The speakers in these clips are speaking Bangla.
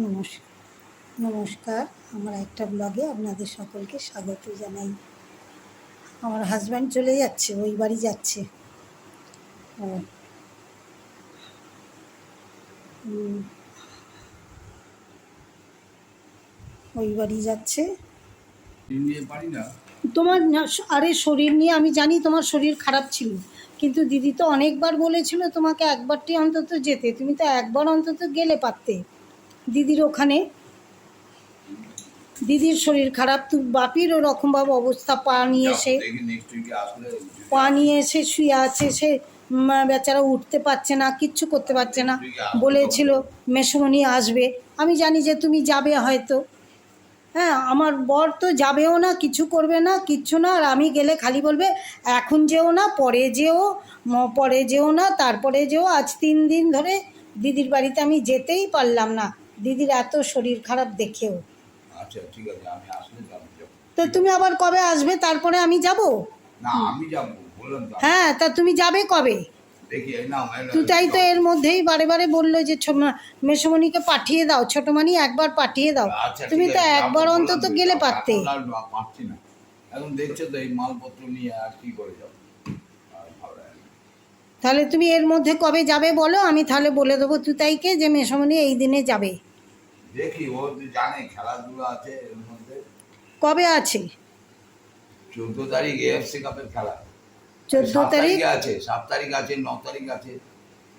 নমস্কার নমস্কার আমার একটা ব্লগে আপনাদের সকলকে স্বাগত জানাই। আমার হাজব্যান্ড চলে যাচ্ছে, ওই বাড়ি যাচ্ছে। ওই বাড়ি যাচ্ছে। তোমার আরে শরীর নিয়ে আমি জানি তোমার শরীর খারাপ ছিল, কিন্তু দিদি তো অনেকবার বলেছিল তোমাকে একবারটি অন্তত যেতে, তুমি তো একবার অন্তত গেলে পারতে দিদির ওখানে। দিদির শরীর খারাপ, তুই বাপির ওরকমভাবে অবস্থা, পা নিয়ে এসে শুয়ে আছে, সে বেচারা উঠতে পারছে না, কিচ্ছু করতে পারছে না। বলেছিল মেসমণি আসবে, আমি জানি যে তুমি যাবে হয়তো। হ্যাঁ, আমার বর তো যাবেও না, কিছু করবে না, কিচ্ছু না। আর আমি গেলে খালি বলবে এখন যেও না, পরে যেও না, তারপরে যেও। আজ 3 দিন ধরে দিদির বাড়িতে আমি যেতেই পারলাম না, দিদির এত শরীর খারাপ দেখেও। আচ্ছা ঠিক আছে, আমি আসলে যাব। তো তুমি আবার কবে আসবে? তারপরে আমি যাব না, আমি যাব বললাম তো। হ্যাঁ, তা তুমি যাবে কবে? দেখি না, তুই তাই তো এর মধ্যেই বারে বারে বললো যে মেসমণিকে পাঠিয়ে দাও, ছোটমানি একবার পাঠিয়ে দাও। তুমি তো একবার অন্তত গেলে পারতে। পারছি না, এখন দেখছো তো এই মালপত্র নিয়ে আর কি করে যাব। তাহলে তুমি এর মধ্যে কবে যাবে বলো, আমি তাহলে বলে দেবো তুতাইকে যে মেসমণি এই দিনে যাবে। দেখি, ও জানে খেলাধুলা আছে এর মধ্যে। কবে আছে? 14 তারিখ এএফসি কাপের খেলা। 14 তারিখ আছে, 7 তারিখ আছে, 9 তারিখ আছে।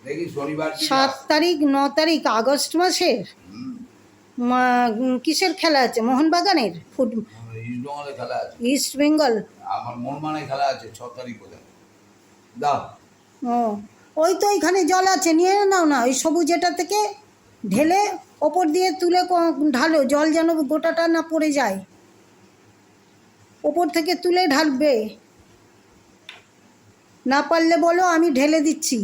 দেখি শনিবার 7 তারিখ 9 তারিখ আগস্ট মাসের কিসের খেলা আছে? মোহনবাগানের ফুটবল, ইস্ট বেঙ্গলের খেলা আছে। ইস্ট বেঙ্গল, আমার মোহনবাগানের খেলা আছে 6 তারিখ বোধহয়। দাও। ও ওই তো ওইখানে জল আছে, নিয়ে নাও না, ওই সবুজ এটা থেকে ঢেলে ওপর দিয়ে তুলে ঢালো, জল যেন গোটাটা না পড়ে যায়, ওপর থেকে তুলে ঢালবে। না পারলে বলো, আমি ঢেলে দিচ্ছি।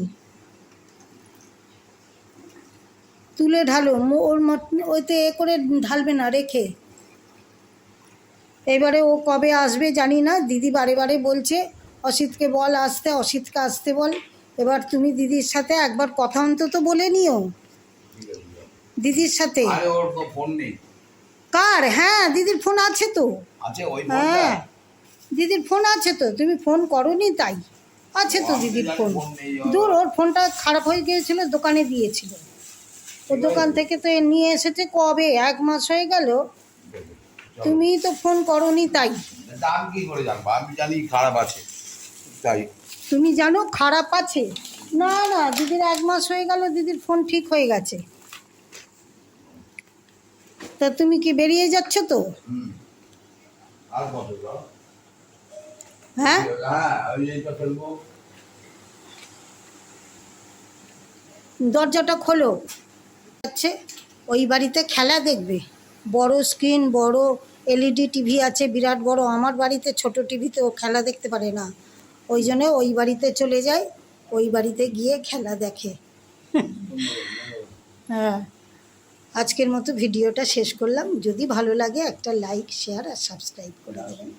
তুলে ঢালো, ওর ওইতে এ করে ঢালবে না, রেখে। এবারে ও কবে আসবে জানি না, দিদি বারে বারে বলছে অসিতকে বল আসতে, অসিতকে আসতে বল। এবার তুমি দিদির সাথে একবার কথা অন্তত বলে নিও, দিদির সাথে। ওর তো ফোন নেই। কার? হ্যাঁ, দিদির ফোন আছে তো। আছে ওই ফোনটা? হ্যাঁ, দিদির ফোন আছে তো, তুমি ফোন করোনি তাই। আছে তো দিদির ফোন। দূর, ওর ফোনটা খারাপ হয়ে গিয়েছিল, দোকানে দিয়েছিল। ও দোকান থেকে তো নিয়ে এসেছে কবে, 1 মাস হয়ে গেল। তুমি তো ফোন করোনি তাই। দাম কি করে জানবো? আমি জানি খারাপ আছে তাই। তুমি জানো খারাপ আছে? না না, দিদির 1 মাস হয়ে গেল, দিদির ফোন ঠিক হয়ে গেছে। তা তুমি কি বেরিয়ে যাচ্ছ তো? আর কত? হ্যাঁ, দরজাটা খোলো। আছে ওই বাড়িতে খেলা দেখবে, বড় স্ক্রিন, বড় এলইডি টিভি আছে, বিরাট বড়। আমার বাড়িতে ছোট টিভিতে ও খেলা দেখতে পারে না, ওই জন্য ওই বাড়িতে চলে যায়, ওই বাড়িতে গিয়ে খেলা দেখে। হ্যাঁ, আজকের মতো ভিডিওটা শেষ করলাম। যদি ভালো লাগে একটা লাইক, শেয়ার আর সাবস্ক্রাইব করে দেবেন।